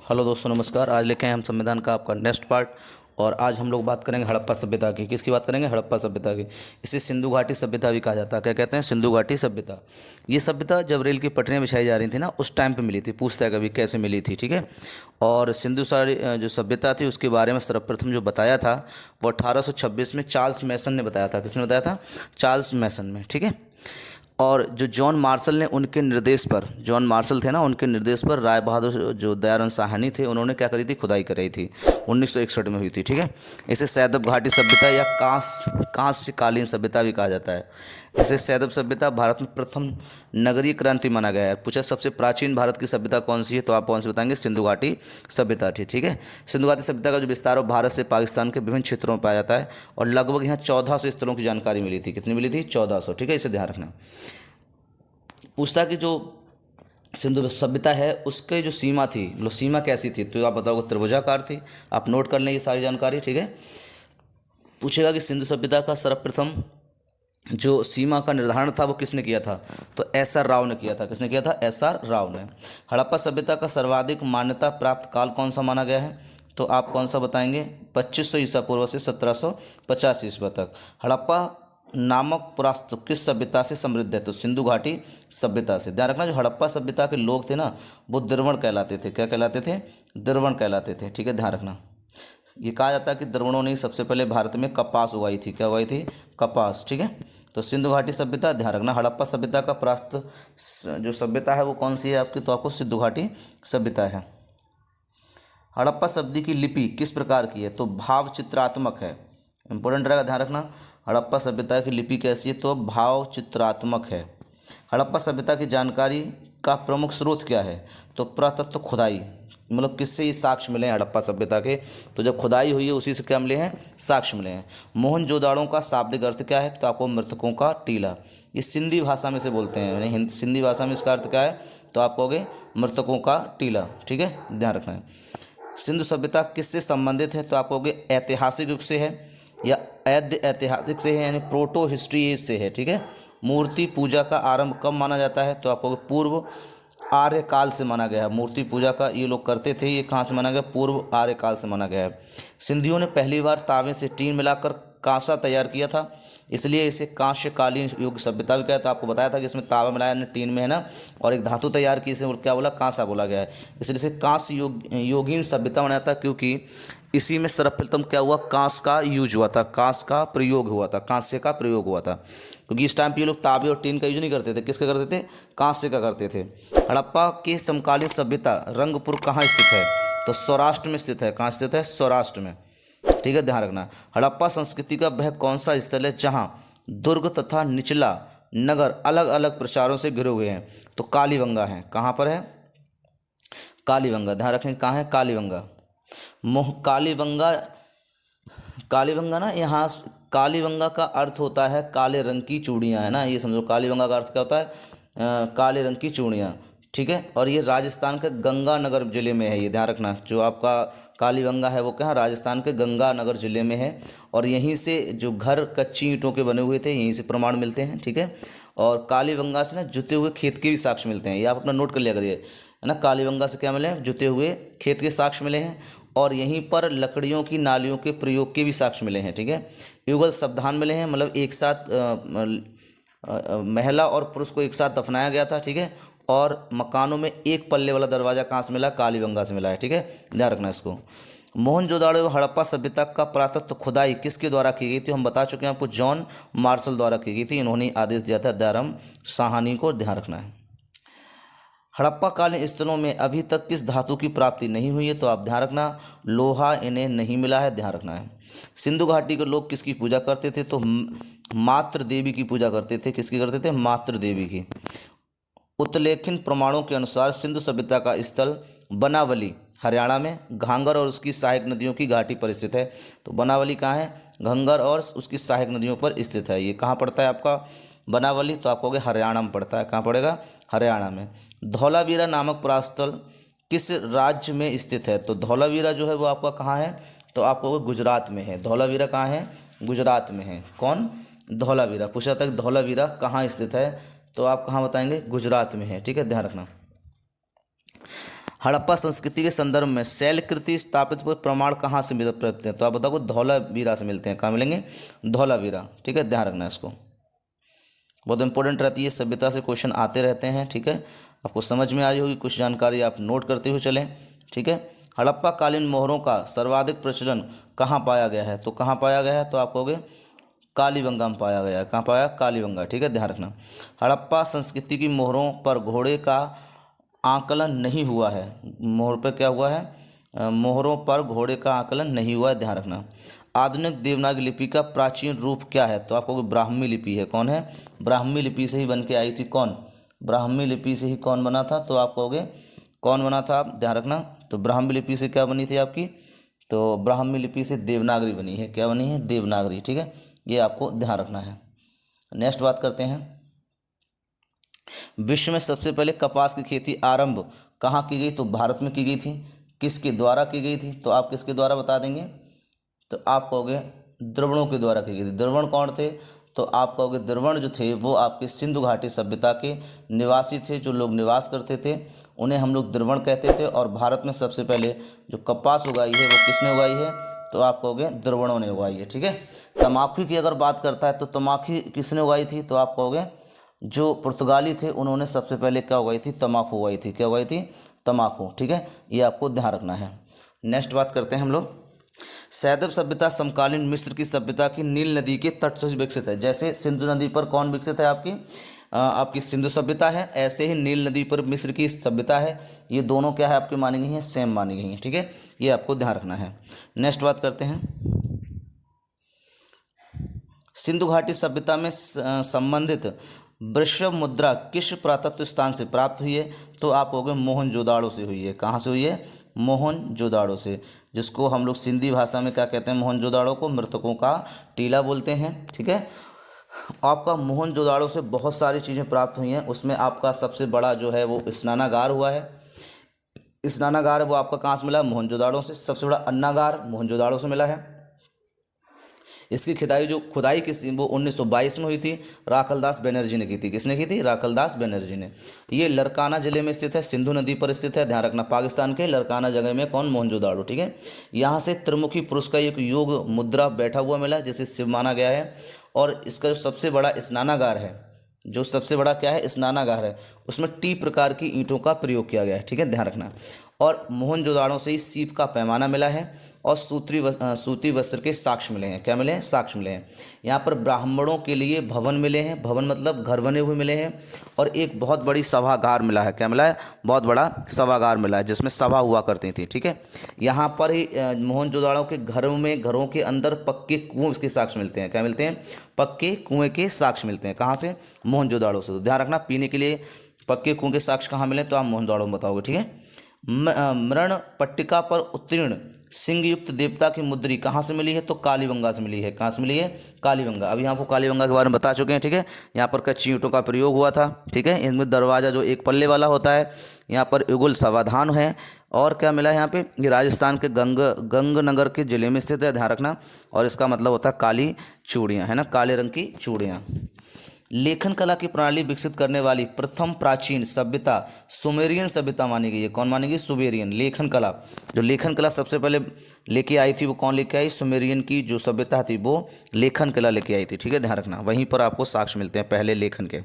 Hello दोस्तों, नमस्कार। आज लेके आए हम संविधान का आपका नेक्स्ट पार्ट। और आज हम लोग बात करेंगे हड़प्पा सभ्यता की। किसकी बात करेंगे? हड़प्पा सभ्यता की। इसे सिंधु घाटी सभ्यता भी कहा जाता है। क्या कहते हैं? सिंधु घाटी सभ्यता। ये सभ्यता जब रेल की पटरियां बिछाई जा रही थी ना, उस टाइम पे मिली थी। पूछता है कभी कैसे मिली थी, ठीक है। और सिंधु सारी जो सभ्यता थी उसके बारे में सर्वप्रथम जो बताया था वो 1826 में चार्ल्स मैसन ने बताया था। किसने बताया था? चार्ल्स मैसन में, ठीक है। और जो जॉन मार्शल ने उनके निर्देश पर, जॉन मार्शल थे ना, उनके निर्देश पर राय बहादुर जो दयाराम साहनी थे, उन्होंने क्या करी थी? खुदाई कराई थी। 1961 में हुई थी, ठीक है। इसे सैदब घाटी सभ्यता या कांस्यकालीन सभ्यता भी कहा जाता है। इसे सैदब सभ्यता भारत में प्रथम नगरीय क्रांति माना गया है। पूछा सबसे प्राचीन भारत की सभ्यता कौन सी है, तो आप कौन सी बताएंगे? सिंधु घाटी सभ्यता थी, ठीक है। सिंधु घाटी सभ्यता का जो विस्तार है भारत से पाकिस्तान के विभिन्न क्षेत्रों में पाया जाता है। और लगभग यहाँ 1400 स्थलों की जानकारी मिली थी। कितनी मिली थी? 1400, ठीक है। इसे ध्यान रखना। पूछता कि जो सिंधु सभ्यता है उसके जो सीमा थी, मतलब सीमा कैसी थी, तो आप बताओगे त्रिभुजाकार थी। आप नोट कर लें ये सारी जानकारी, ठीक है। पूछेगा कि सिंधु सभ्यता का सर्वप्रथम जो सीमा का निर्धारण था वो किसने किया था, तो SR राव ने किया था। किसने किया था? SR राव ने। हड़प्पा सभ्यता का सर्वाधिक मान्यता प्राप्त काल कौन सा माना गया है, तो आप कौन सा बताएंगे? 2500 ईसा पूर्व से 1750 ईस्वी तक। हड़प्पा नामक पुरास्तु किस सभ्यता से समृद्ध है, तो सिंधु घाटी सभ्यता से। ध्यान रखना, जो हड़प्पा सभ्यता के लोग थे ना, वो द्रवण कहलाते थे। क्या कहलाते थे? द्रवण कहलाते थे, ठीक है। ध्यान रखना, ये कहा जाता है कि द्रविड़ों ने सबसे पहले भारत में कपास उगाई थी। क्या उगाई थी? कपास, ठीक है। तो सिंधु घाटी सभ्यता। ध्यान रखना, हड़प्पा सभ्यता का प्रास्त जो सभ्यता है वो कौन सी है आपकी, तो आपको सिंधु घाटी सभ्यता है। हड़प्पा शब्द की लिपि किस प्रकार की है, तो भाव चित्रात्मक है। इंपॉर्टेंट रहेगा, ध्यान रखना। हड़प्पा सभ्यता की लिपि कैसी है, तो भाव चित्रात्मक है। हड़प्पा सभ्यता की जानकारी का प्रमुख स्रोत क्या है, तो पुरातत्व खुदाई। मतलब किससे ये साक्ष्य मिले हैं हड़प्पा सभ्यता के, तो जब खुदाई हुई है उसी से क्या मिले हैं? साक्ष्य मिले हैं। मोहनजोदाड़ो का शाब्दिक अर्थ क्या है, तो आपको मृतकों का टीला। ये सिंधी भाषा में से बोलते हैं, यानी सिंधी भाषा में इसका अर्थ क्या है, तो आप कहोगे मृतकों का टीला, ठीक है। ध्यान रखना है। सिंधु सभ्यता किससे संबंधित है, तो आप कहोगे ऐतिहासिक युग से है या ऐद्य ऐतिहासिक से है, यानी प्रोटो हिस्ट्री एज से है, ठीक है। मूर्ति पूजा का आरंभ कब माना जाता है, तो आप कहोगे पूर्व आर्य काल से माना गया है। मूर्ति पूजा का ये लोग करते थे, ये कहाँ से माना गया? पूर्व आर्य काल से माना गया है। सिंधियों ने पहली बार तांबे से टीन मिलाकर कांसा तैयार किया था, इसलिए इसे कांस्यकालीन युग सभ्यता भी कहता है। तो आपको बताया था कि इसमें तांबा मिलाया टीन में, है ना, और एक धातु तैयार की, इसे क्या बोला? कांसा बोला गया है। इसलिए इसे कांस्य योगीन सभ्यता बनाया था, क्योंकि इसी में सर्वप्रथम क्या हुआ? कांस का यूज हुआ था, कांस का प्रयोग हुआ था, कांस्य का प्रयोग हुआ था। क्योंकि इस टाइम पे ये लोग तांबे और टीन का यूज नहीं करते थे, किसका करते थे? कांस्य का करते थे। हड़प्पा की समकालीन सभ्यता रंगपुर कहाँ स्थित है, तो सौराष्ट्र में स्थित है। कहाँ स्थित है? सौराष्ट्र में, ठीक है। ध्यान रखना। हड़प्पा संस्कृति का वह कौन सा स्थल है जहाँ दुर्ग तथा निचला नगर अलग अलग प्रचारों से घिरे हुए हैं, तो कालीबंगा है। कहाँ पर है? कालीबंगा। ध्यान रखें, कहाँ है? कालीबंगा। कालीबंगा, कालीबंगा ना, यहाँ कालीबंगा का अर्थ होता है काले रंग की चूड़ियाँ, है ना, ये समझो। कालीबंगा का अर्थ क्या होता है? काले रंग की चूड़ियाँ, ठीक है। और ये राजस्थान के गंगानगर जिले में है। ये ध्यान रखना, जो आपका कालीबंगा है वो कहाँ? राजस्थान के गंगानगर जिले में है। और यहीं से जो घर कच्ची ईंटों के बने हुए थे, यहीं से प्रमाण मिलते हैं, ठीक है। और कालीबंगा से ना जुते हुए खेत के भी साक्ष्य मिलते हैं, ये आप अपना नोट कर लिया करिए, है ना। कालीबंगा से क्या मिले हैं? जुते हुए खेत के साक्ष्य मिले हैं। और यहीं पर लकड़ियों की नालियों के प्रयोग के भी साक्ष्य मिले हैं, ठीक है। युगल शब्दान मिले हैं, मतलब एक साथ महिला और पुरुष को एक साथ दफनाया गया था, ठीक है। और मकानों में एक पल्ले वाला दरवाजा कहाँ से मिला? कालीबंगा से मिला है, ठीक है। ध्यान रखना इसको। मोहनजोदाड़ो एवं हड़प्पा सभ्यता का पुरातत्व खुदाई किसके द्वारा की गई थी, हम बता चुके हैं आपको, जॉन मार्शल द्वारा की गई थी। इन्होंने आदेश दिया था दयाराम साहनी को। ध्यान रखना है। हड़प्पा कालीन स्थलों में अभी तक किस धातु की प्राप्ति नहीं हुई है, तो आप ध्यान रखना, लोहा इन्हें नहीं मिला है। ध्यान रखना है। सिंधु घाटी के लोग किसकी पूजा करते थे, तो मातृ देवी की पूजा करते थे। किसकी करते थे? मातृ देवी की। उत्लेखित प्रमाणों के अनुसार सिंधु सभ्यता का स्थल बनावली हरियाणा में घांगर और उसकी सहायक नदियों की घाटी पर स्थित है। तो बनावली कहाँ है? घंगर और उसकी सहायक नदियों पर स्थित है। ये कहाँ पड़ता है आपका? बनावली। तो आप कहोगे हरियाणा में पड़ता है। कहाँ पड़ेगा? हरियाणा में। धौलावीरा नामक पुरास्थल किस राज्य में स्थित है, तो धौलावीरा जो है वो आपका कहाँ है, तो आप कहोगे गुजरात में है। धौलावीरा कहाँ है? गुजरात में है। कौन? धौलावीरा। पूछा था कि धौलावीरा कहाँ स्थित है, तो आप कहाँ बताएंगे? गुजरात में है, ठीक है। ध्यान रखना। हड़प्पा संस्कृति के संदर्भ में शैलकृति स्थापित हुए प्रमाण कहाँ से प्राप्त हैं? तो आप बताओ धौलावीरा से मिलते हैं। कहाँ मिलेंगे? धौलावीरा। ठीक है, ध्यान रखना है इसको, बहुत इंपॉर्टेंट रहती है, सभ्यता से क्वेश्चन आते रहते हैं। ठीक है, आपको समझ में आ रही होगी, कुछ जानकारी आप नोट करते हुए चलें। ठीक है, हड़प्पा कालीन मोहरों का सर्वाधिक प्रचलन कहाँ पाया गया है? तो कहाँ पाया गया है? तो आप कहोगे कालीबंगा में पाया गया है। कहाँ पाया? कालीबंगा। ठीक है, ध्यान रखना। हड़प्पा संस्कृति की मोहरों पर घोड़े का आकलन नहीं हुआ है। मोहर पर क्या हुआ है? मोहरों पर घोड़े का आकलन नहीं हुआ है, ध्यान रखना। आधुनिक देवनागरी लिपि का प्राचीन रूप क्या है? तो आपको ब्राह्मी लिपि है। कौन है? ब्राह्मी लिपि से ही बन के आई थी। कौन? ब्राह्मी लिपि से ही कौन बना था? तो आप कहोगे कौन बना था? आप ध्यान रखना। तो ब्राह्मी लिपि से क्या बनी थी आपकी? तो ब्राह्मी लिपि से देवनागरी बनी है। क्या बनी है? देवनागरी। ठीक है, ये आपको ध्यान रखना है। नेक्स्ट बात करते हैं, विश्व में सबसे पहले कपास की खेती आरंभ कहाँ की गई? तो भारत में की गई थी। किसके द्वारा की गई थी? तो आप किसके द्वारा बता देंगे? तो आप कहोगे द्रविड़ों के द्वारा की गई थी। द्रविड़ कौन थे? तो आप कहोगे द्रविड़ जो थे वो आपके सिंधु घाटी सभ्यता के निवासी थे। जो लोग निवास करते थे उन्हें हम लोग द्रविड़ कहते थे। और भारत में सबसे पहले जो कपास उगाई है वो किसने उगाई है? तो आप कहोगे द्रविड़ों ने उगाई है। ठीक है, तम्बाकू की अगर बात करता है तो तम्बाकू किसने उगाई थी? तो आप कहोगे जो पुर्तगाली थे उन्होंने सबसे पहले क्या उगाई थी? तम्बाकू उगाई थी। क्या उगाई थी? तम्बाकू। ठीक है, ये आपको ध्यान रखना है। नेक्स्ट बात करते हैं हम लोग, सैदव सभ्यता समकालीन मिस्र की सभ्यता की नील नदी के तट से विकसित है। जैसे सिंधु नदी पर कौन विकसित है? आपकी सिंधु सभ्यता है। ऐसे ही नील नदी पर मिस्र की सभ्यता है। ये दोनों क्या है आपकी मानी गई हैं? सेम मानी गई हैं। ठीक है, ये आपको ध्यान रखना है। नेक्स्ट बात करते हैं, सिंधु घाटी सभ्यता में संबंधित वृषभ मुद्रा किस पुरातत्व स्थान से प्राप्त हुई है? तो आप कहोगे मोहनजोदाड़ो से हुई है। कहाँ से हुई है? मोहनजोदाड़ो से, जिसको हम लोग सिंधी भाषा में क्या कहते हैं? मोहनजोदाड़ो को मृतकों का टीला बोलते हैं। ठीक है, आपका मोहनजोदाड़ो से बहुत सारी चीज़ें प्राप्त हुई हैं। उसमें आपका सबसे बड़ा जो है वो स्नानागार हुआ है। स्नानागार वो आपका कहाँ से मिला? मोहनजोदाड़ो से। सबसे बड़ा अन्नागार मोहनजोदाड़ो से मिला है। इसकी खुदाई किस वो 1922 में हुई थी। राखलदास बनर्जी ने की थी। किसने की थी? राखलदास बनर्जी ने। ये लरकाना जिले में स्थित है, सिंधु नदी पर स्थित है। ध्यान रखना, पाकिस्तान के लरकाना जगह में कौन? मोहनजोदाड़ो। ठीक है, यहाँ से त्रिमुखी पुरुष का एक योग मुद्रा बैठा हुआ मिला जिसे शिव माना गया है। और इसका जो सबसे बड़ा स्नानागार है, जो सबसे बड़ा क्या है? स्नानागार है, उसमें टी प्रकार की ईंटों का प्रयोग किया गया है। ठीक है, ध्यान रखना। और मोहनजोदाड़ो से ही सीप का पैमाना मिला है और सूती वस्त्र के साक्ष्य मिले हैं। क्या मिले हैं? साक्ष्य मिले हैं। यहाँ पर ब्राह्मणों के लिए भवन मिले हैं। भवन मतलब घर बने हुए मिले हैं। और एक बहुत बड़ी सभागार मिला है। क्या मिला है? बहुत बड़ा सभागार मिला है जिसमें सभा हुआ करती थी। ठीक है, यहाँ पर ही मोहनजोदाड़ो के घरों के अंदर पक्के कुएं के साक्ष्य मिलते हैं। क्या मिलते हैं? पक्के कुएं के साक्ष्य मिलते हैं। कहाँ से? मोहनजोदाड़ो से। तो ध्यान रखना, पीने के लिए पक्के कुएं के साक्ष्य कहाँ मिले? तो आप मोहनजोदाड़ो में बताओगे। ठीक है, मृण पट्टिका पर उत्तीर्ण सिंह युक्त देवता की मुद्री कहाँ से मिली है? तो कालीबंगा से मिली है। कहाँ से मिली है? कालीबंगा। अभी आपको कालीबंगा के बारे में बता चुके हैं। ठीक है, यहाँ पर कच्ची ईंटों का प्रयोग हुआ था। ठीक है, इनमें दरवाज़ा जो एक पल्ले वाला होता है, यहाँ पर युगल समाधान है। और क्या मिला है यहाँ पे? ये राजस्थान के गंगनगर के जिले में स्थित है। ध्यान रखना। और इसका मतलब होता है काली चूड़ियाँ, है ना, काले रंग की चूड़ियाँ। लेखन कला की प्रणाली विकसित करने वाली प्रथम प्राचीन सभ्यता सुमेरियन सभ्यता मानी गई है। कौन मानी गई? सुमेरियन। लेखन कला, जो लेखन कला सबसे पहले लेके आई थी वो कौन लेके आई? सुमेरियन की जो सभ्यता थी वो लेखन कला लेके आई थी। ठीक है, ध्यान रखना, वहीं पर आपको साक्ष्य मिलते हैं पहले लेखन के।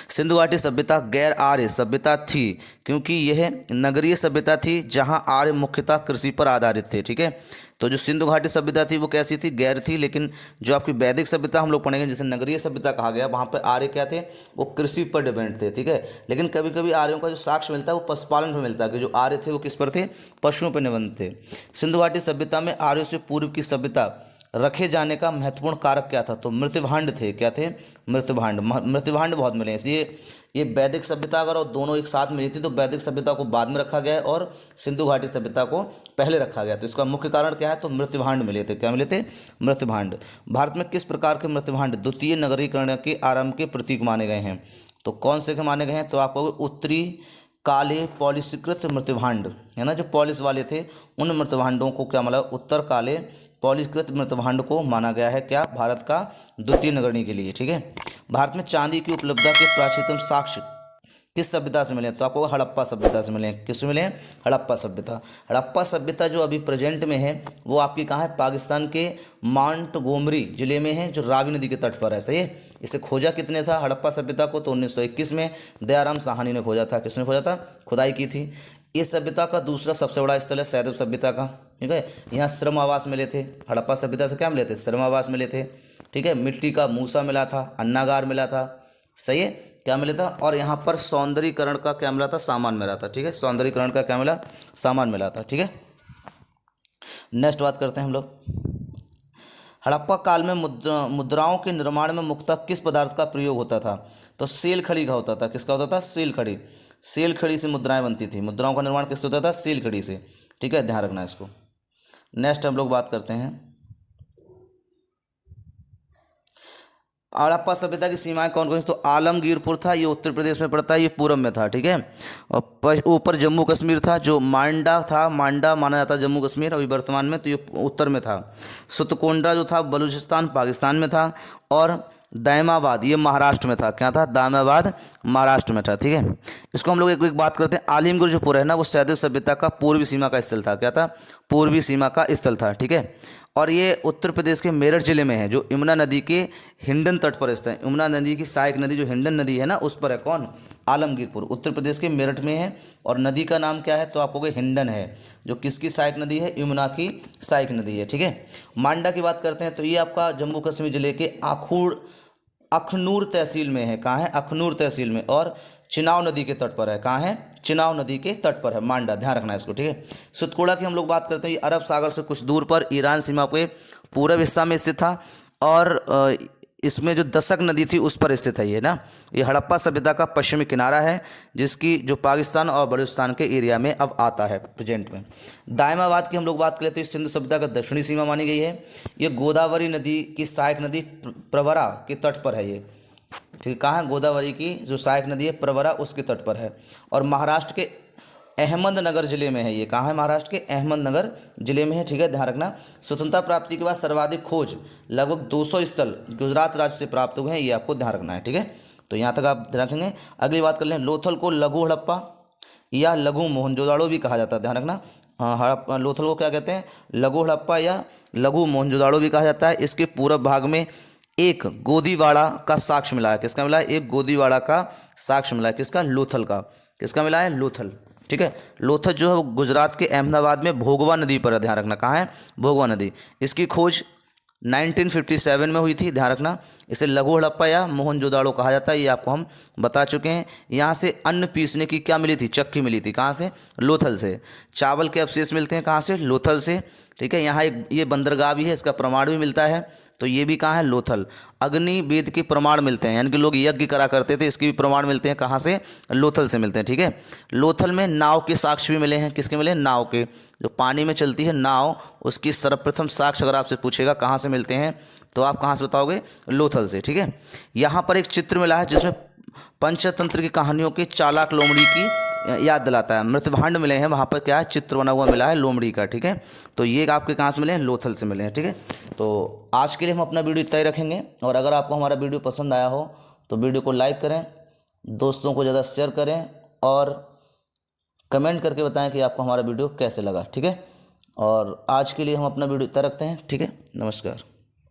सिंधु घाटी सभ्यता गैर आर्य सभ्यता थी क्योंकि यह नगरीय सभ्यता थी जहां आर्य मुख्यतः कृषि पर आधारित थे। ठीक है, तो जो सिंधु घाटी सभ्यता थी वो कैसी थी? गैर थी। लेकिन जो आपकी वैदिक सभ्यता हम लोग पढ़ेंगे जिसे नगरीय सभ्यता कहा गया, वहाँ पर आर्य क्या थे? वो कृषि पर डिपेंड थे। ठीक है, लेकिन कभी कभी आर्यों का जो साक्ष्य मिलता है वो पशुपालन पर मिलता है कि जो आर्य थे वो किस पर थे? पशुओं पर निबंध थे। सिंधु घाटी सभ्यता में आर्यों से पूर्व की सभ्यता रखे जाने का महत्वपूर्ण कारक क्या था? तो मृत्यभांड थे। क्या थे? मृत्यभांड बहुत मिले। इसलिए ये वैदिक सभ्यता अगर और दोनों एक साथ मिली थी तो वैदिक सभ्यता को बाद में रखा गया है और सिंधु घाटी सभ्यता को पहले रखा गया। तो इसका मुख्य कारण क्या है? तो मृत्यभांड मिले थे। क्या मिले थे? मृत्यभांड। भारत में किस प्रकार के मृत्यभांड द्वितीय नगरीकरण के आरंभ के प्रतीक माने गए हैं? तो कौन से के माने गए हैं? तो आपको उत्तरी काले पॉलिशीकृत मृत्यभांड, है ना, जो पॉलिश वाले थे उन मृत्यभांडों को क्या मतलब उत्तर काले पॉलिशकृत मृत्यभांड को माना गया है क्या? भारत का द्वितीय नगरीय के लिए। ठीक है, भारत में चांदी की उपलब्धता के प्राचीनतम साक्ष्य किस सभ्यता से मिले हैं? तो आपको हड़प्पा सभ्यता से मिले हैं। किससे मिले हैं? हड़प्पा सभ्यता। हड़प्पा सभ्यता जो अभी प्रेजेंट में है वो आपकी कहाँ है? पाकिस्तान के मांटगोमरी जिले में है, जो रावी नदी के तट पर है। सही है। इसे खोजा कितने था हड़प्पा सभ्यता को? तो 1921 में दयाराम साहनी ने खोजा था। किसने खोजा था? खुदाई की थी। इस सभ्यता का दूसरा सबसे बड़ा स्थल है सैदव सभ्यता का। ठीक है। यहाँ श्रम आवास मिले थे। हड़प्पा सभ्यता से क्या मिले थे? श्रम आवास मिले थे। ठीक है। मिट्टी का मूसा मिला था, अन्नागार मिला था। सही है। क्या मिला था? और यहाँ पर सौंदर्यीकरण का क्या मिला था? सामान मिला था। ठीक है। सौंदर्यीकरण का क्या मिला? सामान मिला था। ठीक है। नेक्स्ट बात करते हैं हम लोग। हड़प्पा काल में मुद्राओं के निर्माण में मुख्यतः किस पदार्थ का प्रयोग होता था? तो सेल खड़ी का होता था। किसका होता था? सेल खड़ी। सेल खड़ी से मुद्राएं बनती थी। मुद्राओं का निर्माण किससे होता था? सेल खड़ी से। ठीक है, ध्यान रखना इसको। नेक्स्ट हम लोग बात करते हैं हड़प्पा सभ्यता की सीमाएं कौन कौन सी? तो आलमगीरपुर था, ये उत्तर प्रदेश में पड़ता है, ये पूरब में था। ठीक है। और ऊपर जम्मू कश्मीर था, जो मांडा था, मांडा माना जाता है जम्मू कश्मीर अभी वर्तमान में, तो ये उत्तर में था। सुतकोंडा जो था बलूचिस्तान पाकिस्तान में था। और दायमाबाद ये महाराष्ट्र में था। क्या था? दायमाबाद महाराष्ट्र में था। ठीक है। इसको हम लोग एक बात करते हैं। आलिमगीरपुर है ना, वो सैदव सभ्यता का पूर्वी सीमा का स्थल था। क्या था? पूर्वी सीमा का स्थल था। ठीक है। और ये उत्तर प्रदेश के मेरठ जिले में है, जो यमुना नदी के हिंडन तट पर स्थित है। यमुना नदी की सहायक नदी जो हिंडन नदी है ना, उस पर है। कौन? आलमगीरपुर उत्तर प्रदेश के मेरठ में है। और नदी का नाम क्या है? तो आपको हिंडन है, जो किसकी सहायक नदी है? यमुना की सहायक नदी है। ठीक है। मांडा की बात करते हैं तो ये आपका जम्मू कश्मीर जिले के अखनूर तहसील में है। कहाँ है? अखनूर तहसील में। और चिनाव नदी के तट पर है। कहाँ है? चिनाव नदी के तट पर है मांडा। ध्यान रखना है इसको। ठीक है। सुतकोड़ा की हम लोग बात करते हैं, ये अरब सागर से कुछ दूर पर ईरान सीमा के पूर्व हिस्सा में स्थित था। और इसमें जो दशक नदी थी उस पर स्थित है ये ना। ये हड़प्पा सभ्यता का पश्चिमी किनारा है, जिसकी जो पाकिस्तान और बलूचिस्तान के एरिया में अब आता है प्रेजेंट में। दायमाबाद की हम लोग बात करें तो इस सिंधु सभ्यता का दक्षिणी सीमा मानी गई है। ये गोदावरी नदी की सहायक नदी प्रवरा के तट पर है ये। ठीक है। कहाँ है? गोदावरी की जो सहायक नदी है प्रवरा, उसके तट पर है। और महाराष्ट्र के अहमदनगर जिले में है ये। कहाँ है? महाराष्ट्र के अहमदनगर जिले में है। ठीक है, ध्यान रखना। स्वतंत्रता प्राप्ति के बाद सर्वाधिक खोज लगभग 200 स्थल गुजरात राज्य से प्राप्त हुए हैं, ये आपको ध्यान रखना है। ठीक है। तो यहाँ तक आप ध्यान रखेंगे। अगली बात कर लें, लोथल को लघु हड़प्पा या लघु मोहनजोदाड़ो भी कहा जाता है। ध्यान रखना। हाँ, लोथल को क्या कहते हैं? लघु हड़प्पा या लघु मोहनजोदाड़ो भी कहा जाता है। इसके पूर्व भाग में एक गोदीवाड़ा का साक्ष्य मिला है। किसका मिला है? एक गोदीवाड़ा का साक्ष्य मिला है। किसका? लोथल का। किसका मिला है? लोथल। ठीक है। लोथल जो है गुजरात के अहमदाबाद में भोगवा नदी पर है। ध्यान रखना। कहाँ है? भोगवा नदी। इसकी खोज 1957 में हुई थी। ध्यान रखना। इसे लघु हड़प्पा या मोहनजोदाड़ो कहा जाता है, ये आपको हम बता चुके हैं। यहाँ से अन्न पीसने की क्या मिली थी? चक्की मिली थी। कहाँ से? लोथल से। चावल के अवशेष मिलते हैं। कहाँ से? लोथल से। ठीक है। यहाँ एक ये बंदरगाह भी है, इसका प्रमाण भी मिलता है, तो ये भी कहाँ है? लोथल। अग्नि वेद के प्रमाण मिलते हैं, यानी कि लोग यज्ञ करा करते थे, इसके भी प्रमाण मिलते हैं। कहाँ से? लोथल से मिलते हैं। ठीक है। लोथल में नाव के साक्ष्य भी मिले हैं। किसके मिले? नाव के। जो पानी में चलती है नाव, उसकी सर्वप्रथम साक्ष्य अगर आपसे पूछेगा कहाँ से मिलते हैं, तो आप कहाँ से बताओगे? लोथल से। ठीक है। यहाँ पर एक चित्र मिला है जिसमें पंचतंत्र की कहानियों के चालाक लोमड़ी की याद दिलाता है। मृतभांड मिले हैं, वहाँ पर क्या है? चित्र बना हुआ मिला है लोमड़ी का। ठीक है। तो ये आपके कहाँ से मिले हैं? लोथल से मिले हैं। ठीक है। तो आज के लिए हम अपना वीडियो इतना ही रखेंगे। और अगर आपको हमारा वीडियो पसंद आया हो तो वीडियो को लाइक करें, दोस्तों को ज़्यादा शेयर करें, और कमेंट करके बताएं कि आपको हमारा वीडियो कैसे लगा। ठीक है। और आज के लिए हम अपना वीडियो इतना रखते हैं। ठीक है। नमस्कार।